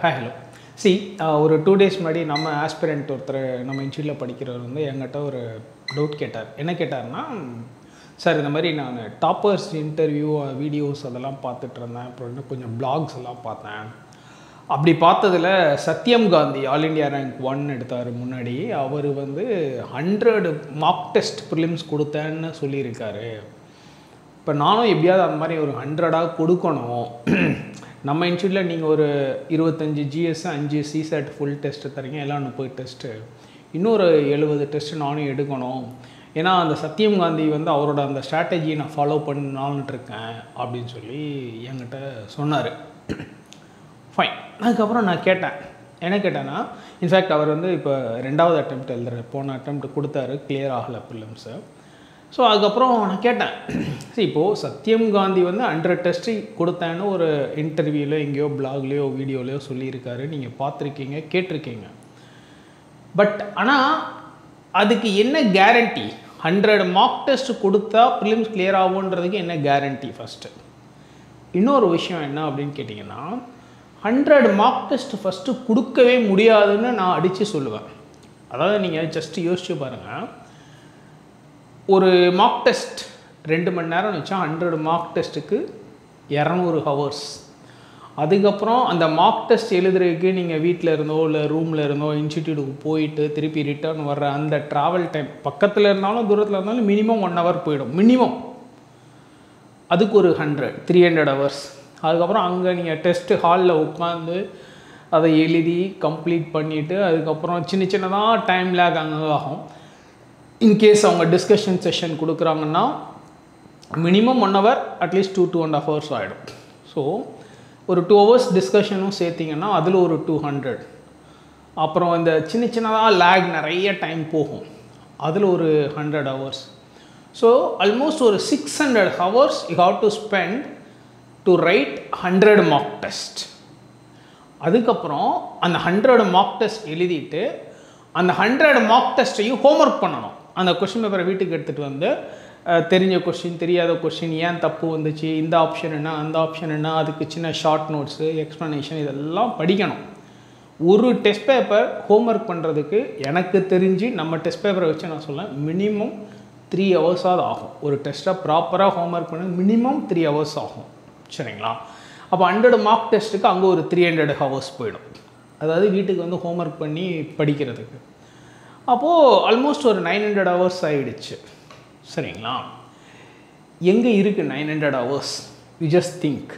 Hi, hello. See, ஒரு 2 days முன்னாடி நம்ம ஆஸ்பிரண்ட் ஒருத்தர் நம்ம இன்ஸ்டியூட்டில் படிக்கிறவர் வந்து என்கிட்ட ஒரு டவுட் கேட்டார். என்ன கேட்டார்னா, சார் இந்த மாதிரி நான் டாப்பர்ஸ் இன்டர்வியூ வீடியோஸ் அதெல்லாம் பார்த்துட்டு இருந்தேன். அப்புறம் இன்னும் கொஞ்சம் பிளாக்ஸ் எல்லாம் பார்த்தேன். அப்படி பார்த்ததில் சத்யம் காந்தி ஆல் இண்டியா ரேங்க் 1 எடுத்தார் முன்னாடி. அவர் வந்து 100 மார்க் டெஸ்ட் ப்ரிலிம்ஸ் கொடுத்தேன்னு சொல்லியிருக்காரு. இப்போ நானும் எப்படியாவது அந்த மாதிரி ஒரு 100ஆக கொடுக்கணும். நம்ம இன்ஸ்டியூட்டில் நீங்கள் ஒரு 25 GS 5 CSAT ஃபுல் டெஸ்ட்டு தரீங்க, எல்லாம் 30 டெஸ்ட்டு, இன்னொரு 70 டெஸ்ட்டு நானும் எடுக்கணும். ஏன்னா அந்த சத்யம் காந்தி வந்து அவரோட அந்த ஸ்ட்ராட்டஜியை நான் ஃபாலோ பண்ணலான்ட்டு இருக்கேன் அப்படின்னு சொல்லி என்கிட்ட சொன்னார். ஃபைன். அதுக்கப்புறம் நான் கேட்டேன், என்ன கேட்டேன்னா, இன்ஃபேக்ட் அவர் வந்து இப்போ 2வது அட்டெம்ப்ட் எழுதுறாரு. போன அட்டெம்ப்ட் கொடுத்தாரு, கிளியர் ஆகலை ப்ரிலிம்ஸு. ஸோ அதுக்கப்புறம் நான் கேட்டேன், சரி இப்போது சத்யம் காந்தி வந்து 100 டெஸ்ட்டு கொடுத்தேன்னு ஒரு இன்டர்வியூவில் எங்கேயோ பிளாக்லேயோ வீடியோலையோ சொல்லியிருக்காரு, நீங்கள் பார்த்துருக்கீங்க, கேட்டிருக்கீங்க. பட் ஆனால் அதுக்கு என்ன கேரண்டி? 100 மார்க் டெஸ்ட் கொடுத்தா ப்ரிலிம்ஸ் கிளியர் ஆகுன்றதுக்கு என்ன கேரண்டி? ஃபஸ்ட்டு இன்னொரு விஷயம் என்ன அப்படின்னு கேட்டிங்கன்னா, 100 மார்க் டெஸ்ட் ஃபஸ்ட்டு கொடுக்கவே முடியாதுன்னு நான் அடித்து சொல்லுவேன். அதாவது நீங்கள் ஜஸ்ட்டு யோசிச்சு பாருங்கள், ஒரு மார்க் டெஸ்ட் 2 மணி நேரம் வச்சா 100 மார்க் டெஸ்ட்டுக்கு 200 ஹவர்ஸ். அதுக்கப்புறம் அந்த மார்க் டெஸ்ட் எழுதுறதுக்கு நீங்கள் வீட்டில் இருந்தோ இல்லை ரூமில் இருந்தோ இன்ஸ்டிடியூட்டுக்கு போயிட்டு திருப்பி ரிட்டர்ன் வர்ற அந்த ட்ராவல் டைம், பக்கத்தில் இருந்தாலும் தூரத்தில் இருந்தாலும் மினிமம் 1 ஹவர் போயிடும் மினிமம். அதுக்கு ஒரு 300 ஹவர்ஸ். அதுக்கப்புறம் அங்கே நீங்கள் டெஸ்ட்டு ஹாலில் உட்காந்து அதை எழுதி கம்ப்ளீட் பண்ணிவிட்டு அதுக்கப்புறம் சின்ன சின்னதாக டைம் லேக் அங்கே ஆகும். இன்கேஸ் அவங்க டிஸ்கஷன் செஷன் கொடுக்குறாங்கன்னா மினிமம் 1 ஹவர், அட்லீஸ்ட் 2-2.5 ஹவர்ஸ் ஆகிடும். ஸோ ஒரு 2 ஹவர்ஸ் டிஸ்கஷனும் சேர்த்திங்கன்னா அதில் ஒரு 200. அப்புறம் இந்த சின்ன சின்னதாக லேக் நிறைய டைம் போகும், அதில் ஒரு 100 ஹவர்ஸ். ஸோ ஆல்மோஸ்ட் ஒரு 600 hours you have to spend to right 100 mark test. அதுக்கப்புறம் அந்த 100 மார்க் டெஸ்ட் எழுதிட்டு அந்த 100 மார்க் டெஸ்ட்டையும் ஹோம்ஒர்க் பண்ணணும். அந்த கொஷின் பேப்பரை வீட்டுக்கு எடுத்துகிட்டு வந்து தெரிஞ்ச கொஷின், தெரியாத கொஷின், ஏன் தப்பு வந்துச்சு, இந்த ஆப்ஷன் என்ன, அந்த ஆப்ஷன் என்ன, அதுக்கு சின்ன ஷார்ட் நோட்ஸு, எக்ஸ்ப்ளனேஷன், இதெல்லாம் படிக்கணும். ஒரு டெஸ்ட் பேப்பர் ஹோம்ஒர்க் பண்ணுறதுக்கு எனக்கு தெரிஞ்சு நம்ம டெஸ்ட் பேப்பரை வச்சு நான் சொல்லேன் மினிமம் 3 ஹவர்ஸாவது ஆகும். ஒரு டெஸ்ட்டை ப்ராப்பராக ஹோம்ஒர்க் பண்ண மினிமம் 3 ஹவர்ஸ் ஆகும். சரிங்களா? அப்போ 100 மார்க் டெஸ்ட்டுக்கு அங்கே ஒரு 300 ஹவர்ஸ் போயிடும். அதாவது வீட்டுக்கு வந்து ஹோம்ஒர்க் பண்ணி படிக்கிறதுக்கு. அப்போது ஆல்மோஸ்ட் ஒரு 900 ஹவர்ஸ் ஆகிடுச்சு. சரிங்களா? எங்கே இருக்குது 900 ஹவர்ஸ்? You just think.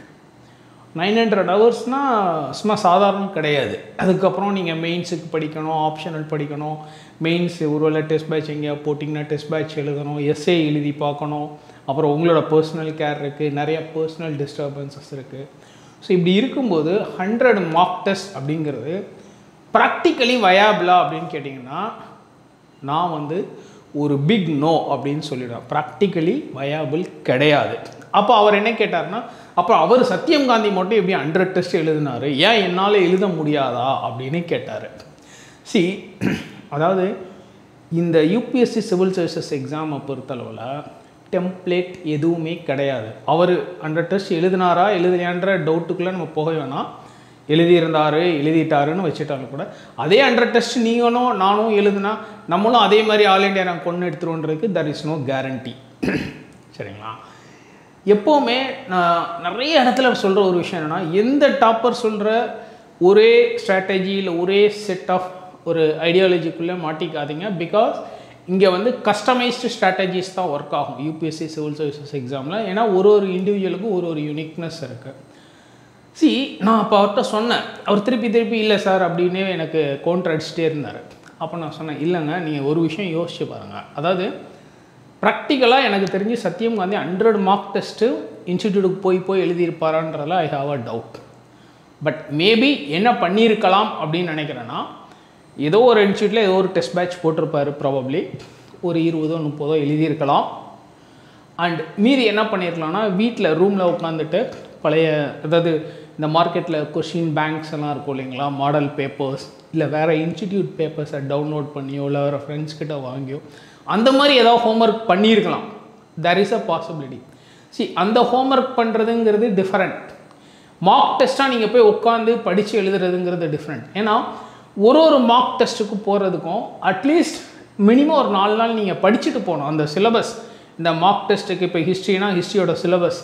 900 ஹவர்ஸ்னால் சும்மா சாதாரணம் கிடையாது. அதுக்கப்புறம் நீங்கள் மெயின்ஸுக்கு படிக்கணும், ஆப்ஷனல் படிக்கணும், மெயின்ஸ் ஒருவேளை டெஸ்ட் பேட்ச் எங்கேயா போட்டிங்கன்னா டெஸ்ட் பேட்ச் எழுதணும், எஸ்ஏ எழுதி பார்க்கணும், அப்புறம் உங்களோட பர்சனல் கேர் இருக்குது, நிறைய பர்சனல் டிஸ்டர்பன்சஸ் இருக்குது. ஸோ இப்படி இருக்கும்போது 100 மார்க் டெஸ்ட் அப்படிங்கிறது ப்ராக்டிக்கலி வயாபிளா அப்படின்னு கேட்டிங்கன்னா நான் வந்து ஒரு பிக் நோ அப்படின்னு சொல்லிடுவேன். ப்ராக்டிக்கலி வயாபிள் கிடையாது. அப்போ அவர் என்ன கேட்டார்னா, அப்போ அவர் சத்யம் காந்தி மட்டும் எப்படி 100 டெஸ்ட் எழுதினார், ஏன் என்னால் எழுத முடியாதா அப்படின்னு கேட்டார். சி, அதாவது இந்த யூபிஎஸ்சி சிவில் சர்வீசஸ் எக்ஸாமை பொறுத்தளவில் டெம்ப்ளேட் எதுவுமே கிடையாது. அவர் 100 டெஸ்ட் எழுதினாரா எழுதலையான்ற டவுட்டுக்குள்ளே நம்ம போக வேணாம். எழுதிட்டாருன்னு வச்சுட்டாலும் கூட அதே 100 டெஸ்ட் நீங்களும் நானும் எழுதுனா நம்மளும் அதே மாதிரி all India rank 1 எடுத்துருன்றதுக்கு there is no guarantee. சரிங்களா? எப்போவுமே நான் நிறைய இடத்துல சொல்கிற ஒரு விஷயம் என்னென்னா, எந்த டாப்பர் சொல்கிற ஒரே ஸ்ட்ராட்டஜி இல்லை ஒரே செட் ஆஃப் ஒரு ஐடியாலஜிக்குள்ளே மாட்டிக்காதீங்க. பிகாஸ் இங்கே வந்து கஸ்டமைஸ்டு ஸ்ட்ராட்டஜிஸ் தான் ஒர்க் ஆகும் யூபிஎஸ்சி சிவில் சர்வீசஸ் எக்ஸாமில். ஏன்னா ஒரு இண்டிவிஜுவலுக்கும் ஒரு யூனிக்னஸ் இருக்குது. சி, நான் அப்போ அவர்கிட்ட சொன்னேன். அவர் திருப்பி இல்லை சார் அப்படின்னே எனக்கு கவுண்டர் அடிச்சுட்டே இருந்தார். அப்போ நான் சொன்னேன், இல்லைங்க, நீங்கள் ஒரு விஷயம் யோசிச்சு பாருங்கள். அதாவது ப்ராக்டிக்கலாக எனக்கு தெரிஞ்சு சத்யம் காந்தி 100 மார்க் டெஸ்ட்டு இன்ஸ்டிடியூட்டுக்கு போய் எழுதியிருப்பாரான்றதில் I have a doubt. But maybe என்ன பண்ணியிருக்கலாம் அப்படின்னு நினைக்கிறேன்னா, ஏதோ ஒரு இன்ஸ்டியூட்டில் ஏதோ ஒரு டெஸ்ட் பேட்ச் போட்டிருப்பார், ப்ராபப்ளி ஒரு 20-30 எழுதியிருக்கலாம். அண்ட் மீதி என்ன பண்ணியிருக்கலாம்னா, வீட்டில் ரூமில் உட்காந்துட்டு பழைய, அதாவது இந்த மார்க்கெட்டில் கொஷின் பேங்க்ஸ் எல்லாம் இருக்கும் இல்லைங்களா, மாடல் பேப்பர்ஸ் இல்லை வேறு இன்ஸ்டிடியூட் பேப்பர்ஸை டவுன்லோட் பண்ணியோ இல்லை வேறு ஃப்ரெண்ட்ஸ்கிட்ட வாங்கியோ அந்த மாதிரி ஏதாவது ஹோம்ஒர்க் பண்ணியிருக்கலாம். There is a possibility. See, அந்த ஹோம்ஒர்க் பண்ணுறதுங்கிறது டிஃப்ரெண்ட். மார்க் டெஸ்ட்டாக நீங்கள் போய் உட்காந்து படித்து எழுதுறதுங்கிறது டிஃப்ரெண்ட். ஏன்னா ஒரு மார்க் டெஸ்ட்டுக்கு போகிறதுக்கும் அட்லீஸ்ட் மினிமம் ஒரு 4 நாள் நீங்கள் படிச்சுட்டு போகணும். அந்த சிலபஸ், இந்த மார்க் டெஸ்ட்டுக்கு இப்போ ஹிஸ்ட்ரினா ஹிஸ்ட்ரியோட சிலபஸ்,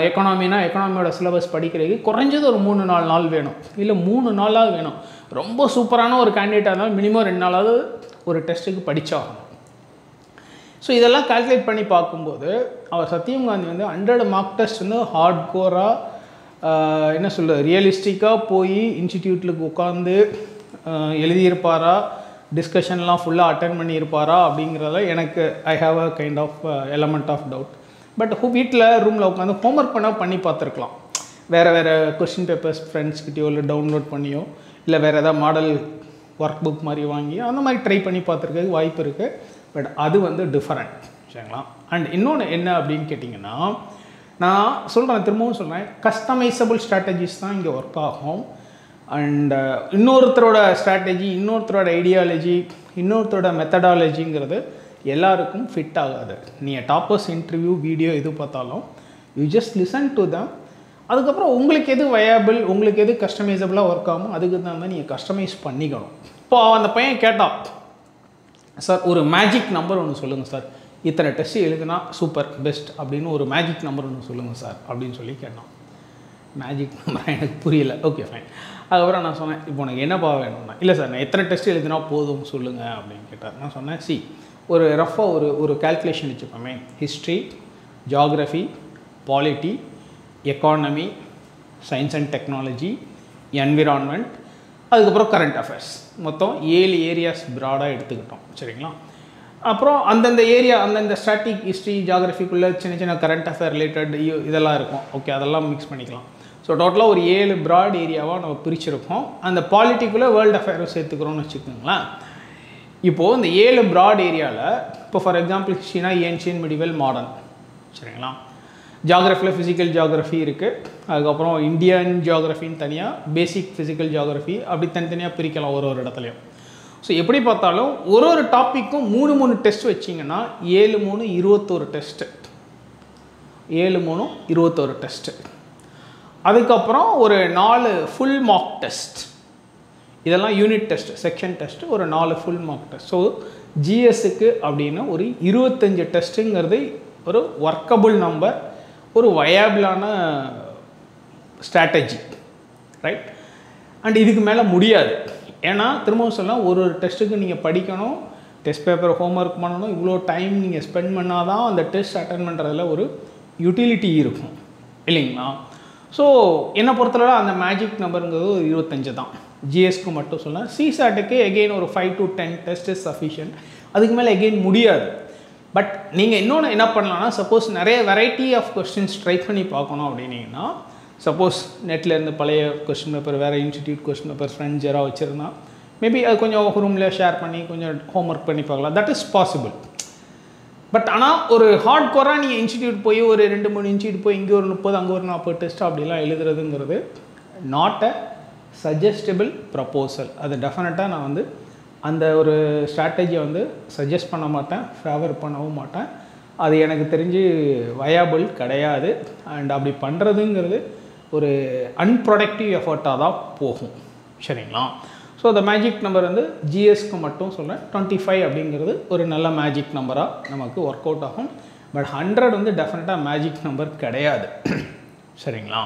எக்கனாமினா எக்கனாமியோட சிலபஸ் படிக்கிறதுக்கு குறைஞ்சது ஒரு 3-4 நாள் வேணும், இல்லை 3 நாளாவது வேணும். ரொம்ப சூப்பரான ஒரு கேண்டிடேட்டாக இருந்தாலும் மினிமம் 2 நாளாவது ஒரு டெஸ்ட்டுக்கு படித்தாகணும். ஸோ இதெல்லாம் கால்குலேட் பண்ணி பார்க்கும்போது அவர் சத்யம் காந்தி வந்து 100 மார்க் டெஸ்ட் வந்து ஹார்ட் கோராக என்ன சொல்ல ரியலிஸ்டிக்காக போய் இன்ஸ்டிடியூட்டில் உட்காந்து எழுதியிருப்பாரா, டிஸ்கஷன்லாம் ஃபுல்லாக அட்டென்ட் பண்ணியிருப்பாரா அப்படிங்கிறத எனக்கு I have a kind of element of doubt. But வீட்டில் ரூமில் உட்காந்து ஹோம்ஒர்க் பண்ணி பார்த்துருக்கலாம். வேறு கொஸ்டின் பேப்பர்ஸ் ஃப்ரெண்ட்ஸ்கிட்டயோ இல்லை டவுன்லோட் பண்ணியோ இல்லை வேறு ஏதாவது மாடல் ஒர்க் புக் மாதிரி வாங்கி அந்த மாதிரி ட்ரை பண்ணி பார்த்துருக்க வாய்ப்பு இருக்குது. பட் அது வந்து டிஃபரெண்ட், சரிங்களா. அண்ட் இன்னொன்று என்ன அப்படின்னு கேட்டிங்கன்னா, நான் சொல்கிறேன், திரும்பவும் சொல்கிறேன், கஸ்டமைசபிள் ஸ்ட்ராட்டஜிஸ் தான் இங்கே ஒர்க் ஆகும். அண்ட் இன்னொருத்தரோட ஸ்ட்ராட்டஜி, இன்னொருத்தரோட ஐடியாலஜி, இன்னொருத்தரோட மெத்தடாலஜிங்கிறது எல்லாருக்கும் ஃபிட் ஆகாது. நீங்கள் டாப்பர்ஸ் இன்டர்வியூ வீடியோ எது பார்த்தாலும் you just listen to them. அதுக்கப்புறம் உங்களுக்கு எது வயபிள், உங்களுக்கு எது கஸ்டமைசபிளாக ஒர்க் ஆகும், அதுக்கு தான் நீங்கள் கஸ்டமைஸ் பண்ணிக்கணும். இப்போ அந்த பையன் கேட்டான், சார் ஒரு மேஜிக் நம்பர் ஒன்று சொல்லுங்கள் சார், இத்தனை டெஸ்ட் எழுதுனா சூப்பர் பெஸ்ட் அப்படின்னு ஒரு மேஜிக் நம்பர் ஒன்று சொல்லுங்கள் சார் அப்படின்னு சொல்லி கேட்டான். மேஜிக் நம்பர் எனக்கு புரியல. Okay fine. அதுக்கப்புறம் நான் சொன்னேன், இப்போ உனக்கு என்னப்பா வேணும்னா, இல்லை சார் நான் எத்தனை டெஸ்ட் எழுதினா போதும் சொல்லுங்கள் அப்படின்னு கேட்டார். நான் சொன்னேன், ஒரு ரஃபாக ஒரு கால்குலேஷன் வச்சுப்போமே, history, geography, polity, economy, science and technology, environment, அதுக்கப்புறம் கரண்ட் அஃபேர்ஸ், மொத்தம் 7 ஏரியாஸ் ப்ராடாக எடுத்துக்கிட்டோம், சரிங்களா. அப்புறம் அந்தந்த ஏரியா, அந்தந்த ஸ்டாட்டிக், ஹிஸ்ட்ரி, ஜியாகிரஃபிக்குள்ளே சின்ன கரண்ட் அஃபேர் ரிலேட்டட் இதெல்லாம் இருக்கும். ஓகே, அதெல்லாம் மிக்ஸ் பண்ணிக்கலாம். ஸோ டோட்டலாக ஒரு 7 ப்ராட் ஏரியாவாக நம்ம பிரிச்சிருக்கோம். அந்த பாலிட்டிக்குள்ளே வேர்ல்டு அஃபேரும் சேர்த்துக்கிறோன்னு வச்சுக்கோங்களேன். இப்போது இந்த 7 ப்ராட் ஏரியாவில் இப்போ ஃபார் எக்ஸாம்பிள் ஹிஸ்ட்ரினா ஏன்ஷியன், மிடிவல், மாடர்ன், சரிங்களா. ஜியாகிரஃபியில் ஃபிசிக்கல் ஜியாகிரஃபி இருக்குது, அதுக்கப்புறம் இந்தியன் ஜியாகிரஃபின்னு தனியாக, பேசிக் ஃபிசிக்கல் ஜியாகிரஃபி, அப்படி தனித்தனியாக பிரிக்கலாம் ஒரு இடத்துலையும். ஸோ எப்படி பார்த்தாலும் ஒரு டாப்பிக்கும் 3 டெஸ்ட் வச்சிங்கன்னா 7×3 21 டெஸ்ட்டு, 7×3 21 டெஸ்ட்டு. அதுக்கப்புறம் ஒரு 4 ஃபுல் மார்க் டெஸ்ட், இதெல்லாம் யூனிட் டெஸ்ட், செக்ஷன் டெஸ்ட்டு, ஒரு 4 ஃபுல் மார்க் டெஸ்ட். ஸோ ஜிஎஸ்ஸுக்கு அப்படின்னு ஒரு 25 டெஸ்ட்டுங்கிறது ஒரு ஒர்க்கபுள் நம்பர், ஒரு வயபிளான ஸ்ட்ராட்டஜி, ரைட். அண்ட் இதுக்கு மேலே முடியாது. ஏன்னா திரும்பவும் சொல்லலாம், ஒரு டெஸ்ட்டுக்கு நீங்கள் படிக்கணும், டெஸ்ட் பேப்பர் ஹோம்ஒர்க் பண்ணணும், இவ்வளோ டைம் நீங்கள் ஸ்பெண்ட் பண்ணால் தான் அந்த டெஸ்ட் அட்டன் பண்ணுறதுல ஒரு யூட்டிலிட்டி இருக்கும், இல்லைங்களா. ஸோ என்னை பொறுத்தளவு அந்த மேஜிக் நம்பருங்கிறது ஒரு 25 தான். ஜிஎஸ்க்கு மட்டும் சொல்லலாம். சிசாட்டுக்கு எகெயின் ஒரு 5 to 10 டெஸ்ட் இஸ் சஃபிஷியன்ட். அதுக்கு மேலே எகெயின் முடியாது. பட் நீங்கள் இன்னொன்று என்ன பண்ணலான்னா, சப்போஸ் நிறைய வெரைட்டி ஆஃப் கொஸ்டின்ஸ் ட்ரை பண்ணி பார்க்கணும் அப்படின்னீங்கன்னா, சப்போஸ் நெட்லேருந்து பழைய கொஸ்டின் பேப்பர், வேறு இன்ஸ்டிடியூட் கொஸ்டின் பேப்பர் ஃப்ரெண்ட்ஸ் யாராவது வச்சுருந்தா மேபி அது கொஞ்சம் ரூமில் ஷேர் பண்ணி கொஞ்சம் ஹோம்ஒர்க் பண்ணி பார்க்கலாம். That is possible. பட் ஆனால் ஒரு ஹார்ட் கோராக நீங்கள் இன்ஸ்டிடியூட் போய் ஒரு 2-3 இன்ஸ்டியூட் போய் இங்கே ஒரு 30 அங்கே ஒரு 40 டெஸ்ட் அப்படிலாம் எழுதுறதுங்கிறது நாட் அ சஜஸ்டபிள் ப்ரப்போசல். அது டெஃபினட்டாக நான் வந்து அந்த ஒரு ஸ்ட்ராட்டஜியை வந்து சஜஸ்ட் பண்ண மாட்டேன், ஃபேவர் பண்ணவும் மாட்டேன். அது எனக்கு தெரிஞ்சு வயபிள் கிடையாது. அண்ட் அப்படி பண்ணுறதுங்கிறது ஒரு அன்ப்ரொடக்டிவ் எஃபர்ட்டாக தான் போகும், சரிங்களா. ஸோ அந்த மேஜிக் நம்பர் வந்து ஜிஎஸ்க்கு மட்டும் சொல்கிறேன். 25 அப்படிங்கிறது ஒரு நல்ல மேஜிக் நம்பராக நமக்கு ஒர்க் அவுட் ஆகும். பட் 100 வந்து டெஃபினட்டாக மேஜிக் நம்பர் கிடையாது, சரிங்களா.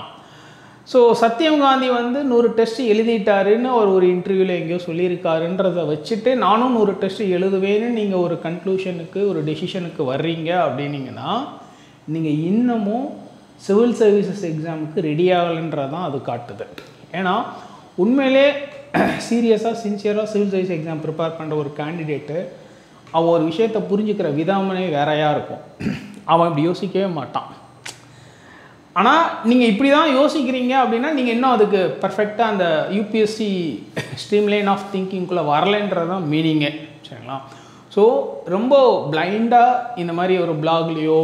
ஸோ சத்யம் காந்தி வந்து 100 டெஸ்ட் எழுதிட்டாருன்னு அவர் ஒரு இன்டர்வியூவில் எங்கேயோ சொல்லியிருக்காருன்றதை வச்சுட்டு நானும் 100 டெஸ்ட் எழுதுவேன்னு நீங்கள் ஒரு கன்க்ளூஷனுக்கு, ஒரு டெசிஷனுக்கு வர்றீங்க அப்படின்னீங்கன்னா, நீங்கள் இன்னமும் சிவில் சர்வீசஸ் எக்ஸாமுக்கு ரெடி ஆகலைன்றது தான் அது காட்டுது. ஏன்னா உண்மையிலே சீரியஸாக சின்சியராக சிவில் சர்வீஸ் எக்ஸாம் ப்ரிப்பேர் பண்ணுற ஒரு கேண்டிடேட்டு அவன் ஒரு விஷயத்தை புரிஞ்சுக்கிற விதாமனே வேறையாக இருக்கும். அவன் இப்படி யோசிக்கவே மாட்டான். ஆனால் நீங்கள் இப்படி தான் யோசிக்கிறீங்க அப்படின்னா நீங்கள் இன்னும் அதுக்கு பர்ஃபெக்டாக அந்த யூபிஎஸ்சி ஸ்ட்ரீம்லைன் ஆஃப் திங்கிங்குள்ளே வரலைன்றது தான் மீனிங்கே, சரிங்களா. ஸோ ரொம்ப பிளைண்டாக இந்த மாதிரி ஒரு பிளாக்லேயோ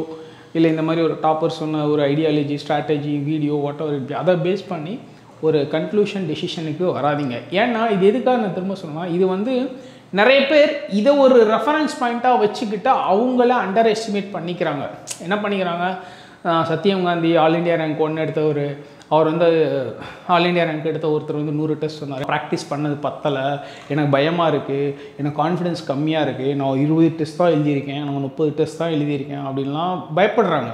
இல்லை இந்த மாதிரி ஒரு டாப்பர் சொன்ன ஒரு ideology, strategy, video what ever அதை பேஸ் பண்ணி ஒரு கன்க்ளூஷன் டெசிஷனுக்கு வராதிங்க. ஏன்னா இது எதுக்காக நான் திரும்ப சொன்னால், இது வந்து நிறைய பேர் இதை ஒரு ரெஃபரன்ஸ் பாயிண்ட்டாக வச்சுக்கிட்டு அவங்கள அண்டர் எஸ்டிமேட் பண்ணிக்கிறாங்க. என்ன பண்ணிக்கிறாங்க, சத்யம் காந்தி ஆல் இண்டியா ரேங்க் 1 எடுத்தவர், அவர் வந்து ஆல் இண்டியா ரேங்க் எடுத்த ஒருத்தர் வந்து 100 டெஸ்ட் சொன்னார். ப்ராக்டிஸ் பண்ணது பத்தலை, எனக்கு பயமாக இருக்குது, எனக்கு கான்ஃபிடென்ஸ் கம்மியாக இருக்குது, நான் 20 டெஸ்ட் தான் எழுதியிருக்கேன், நான் 30 டெஸ்ட் தான் எழுதியிருக்கேன் அப்படின்லாம் பயப்படுறாங்க.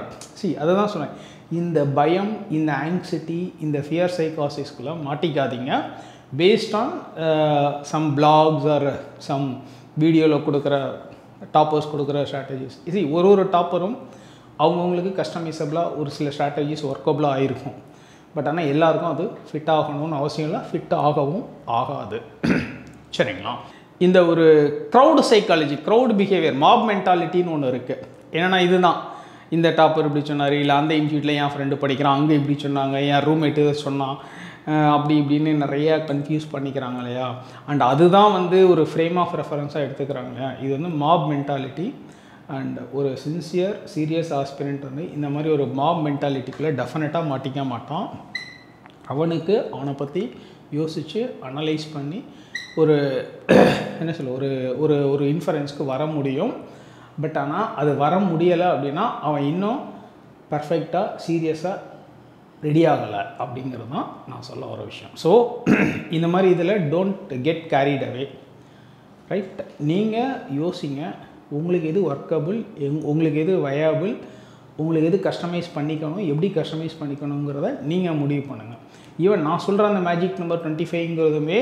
அதை தான் சொன்னேன். இந்த பயம், இந்த ஆங்ஸைட்டி, இந்த ஃபியர் சைக்காசிஸ்குள்ளே மாட்டிக்காதீங்க. Based on some blogs or some வீடியோவில் கொடுக்குற டாப்பர்ஸ் கொடுக்குற ஸ்ட்ராட்டஜிஸ். ஒரு டாப்பரும் அவங்கவுங்களுக்கு கஸ்டமைசபிளாக ஒரு சில ஸ்ட்ராட்டஜிஸ் ஒர்க்கபுளாக ஆகிருக்கும். பட் ஆனால் எல்லாருக்கும் அது ஃபிட் ஆகணும்னு அவசியம் இல்லை, ஃபிட் ஆகவும் ஆகாது. சரிங்களா? இந்த ஒரு crowd psychology, crowd behaviour, mob மென்டாலிட்டின்னு ஒன்று இருக்குது. ஏன்னா இதுதான், இந்த டாப்பர் இப்படி சொன்னார், இல்லை அந்த இன்ஸ்டியூட்டில் என் ஃப்ரெண்டு படிக்கிறான், அங்கே இப்படி சொன்னாங்க, என் ரூம்மேட்டு இதை சொன்னான், அப்படி இப்படின்னு நிறையா கன்ஃபியூஸ் பண்ணிக்கிறாங்க இல்லையா. அண்ட் அதுதான் வந்து ஒரு ஃப்ரேம் ஆஃப் ரெஃபரன்ஸாக எடுத்துக்கிறாங்க. இது வந்து மாப் மென்டாலிட்டி. அண்ட் ஒரு சின்சியர் சீரியஸ் ஆஸ்பிரண்ட் வந்து இந்த மாதிரி ஒரு மாப் மென்டாலிட்டிக்குள்ளே டெஃபினட்டாக மாட்டிக்க மாட்டான். அவனுக்கு அவனை பற்றி யோசித்து அனலைஸ் பண்ணி ஒரு என்ன சொல்ல ஒரு ஒரு ஒரு இன்ஃபரன்ஸ்க்கு வர முடியும். பட் ஆனால் அது வர முடியலை அப்படின்னா அவன் இன்னும் பர்ஃபெக்டாக சீரியஸாக ரெடி ஆகலை அப்படிங்கிறது தான் நான் சொல்ல வர விஷயம். ஸோ இந்த மாதிரி இதில் don't get carried away, right? நீங்கள் யோசிங்க, உங்களுக்கு எது ஒர்க்கபிள், உங்களுக்கு எது வயபிள், உங்களுக்கு எது கஸ்டமைஸ் பண்ணிக்கணும், எப்படி கஸ்டமைஸ் பண்ணிக்கணுங்கிறத நீங்கள் முடிவு பண்ணுங்கள். ஈவன் நான் சொல்கிற அந்த மேஜிக் நம்பர் 25ங்கிறதுமே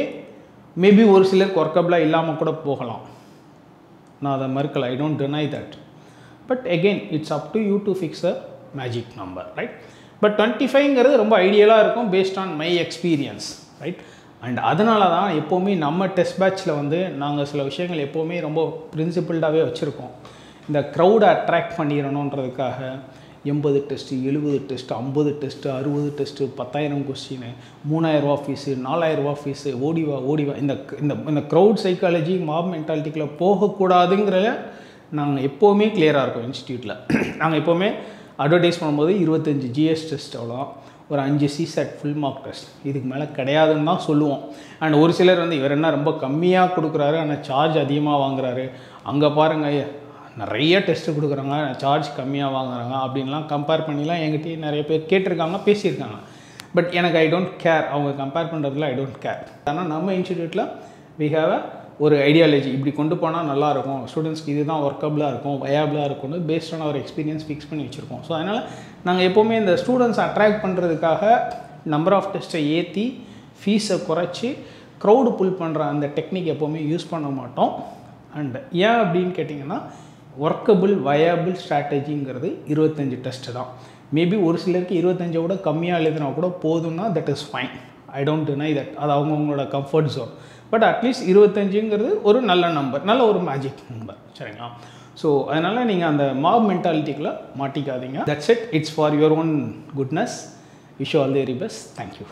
மேபி ஒரு சிலருக்கு ஒர்க்கபிளாக இல்லாமல் கூட போகலாம். நான் அதை மறுக்கலை, I don't deny that. But again it's up to you to fix a magic number, right? But 25ங்கிறது ரொம்ப ஐடியலாக இருக்கும் based on my experience, right? And அதனால தான் எப்போவுமே நம்ம டெஸ்ட் பேட்சில் வந்து நாங்கள் சில விஷயங்கள் எப்போவுமே ரொம்ப பிரின்சிபிள்டாகவே வச்சுருக்கோம். இந்த க்ரௌடை அட்ராக்ட் பண்ணிடணுன்றதுக்காக 80 test, 70 test, 50 test, 60 test, 10,000 question, 3,000 ரூபா ஃபீஸு, 4,000 ரூபா ஃபீஸு, ஓடிவா இந்த இந்த இந்த க்ரௌட் சைக்காலஜி, மாப் மென்டாலிட்டிக்குள்ளே போகக்கூடாதுங்கிற நாங்கள் எப்போவுமே கிளியராக இருக்கோம் இன்ஸ்டியூட்டில். நாங்கள் எப்போவுமே அட்வர்டைஸ் பண்ணும்போது 25 ஜிஎஸ் டெஸ்ட் அவ்வளோ, ஒரு 5 சிசெட் ஃபுல் மார்க் டெஸ்ட், இதுக்கு மேலே கிடையாதுன்னு தான் சொல்லுவோம். அண்ட் ஒரு சிலர் வந்து இவர் என்ன ரொம்ப கம்மியாக கொடுக்குறாரு ஆனால் சார்ஜ் அதிகமாக வாங்குறாரு, அங்கே பாருங்கள் நிறைய டெஸ்ட்டு கொடுக்குறாங்க சார்ஜ் கம்மியாக வாங்குறாங்க அப்படின்லாம் கம்பேர் பண்ணிலாம் என்கிட்ட நிறைய பேர் கேட்டிருக்காங்க, பேசியிருக்காங்க. பட் எனக்கு ஐ டோன்ட் கேர், அவங்க கம்பேர் பண்ணுறதுல ஐ டோன்ட் கேர். ஆனால் நம்ம இன்ஸ்டியூட்டில் வி ஹேவ் ஒரு ஐடியாலஜி, இப்படி கொண்டு போனால் நல்லாயிருக்கும், ஸ்டூடெண்ட்ஸ்க்கு இது தான் ஒர்க்கபிளாக இருக்கும், வயபிளாக இருக்கும்னு based on our experience fix பண்ணி வச்சுருக்கோம். ஸோ அதனால் நாங்கள் எப்போவுமே இந்த ஸ்டூடெண்ட்ஸ் அட்ராக்ட் பண்ணுறதுக்காக நம்பர் ஆஃப் டெஸ்ட்டை ஏற்றி ஃபீஸை குறைச்சி க்ரௌடு புல் பண்ணுற அந்த டெக்னிக் எப்போவுமே யூஸ் பண்ண மாட்டோம். அண்ட் ஏன் அப்படின்னு கேட்டிங்கன்னா, ஒர்க்கபிள் வயபிள் ஸ்ட்ராட்டஜிங்கிறது 25 டெஸ்ட்டு தான். மேபி ஒரு சிலருக்கு 25 விட கம்மியாக எழுதினா கூட போதும்னா that is fine, I don't deny that, அது அவங்கவுங்களோட கம்ஃபர்ட் ஜோன். பட் அட்லீஸ்ட் 25ங்கிறது ஒரு நல்ல நம்பர், நல்ல ஒரு மேஜிக் நம்பர், சரிங்களா? ஸோ அதனால் நீங்கள் அந்த மாப் மென்டாலிட்டிக்குள்ளே மாட்டிக்காதீங்க. That's it, it's for your own goodness. Wish you all the very best. Thank you.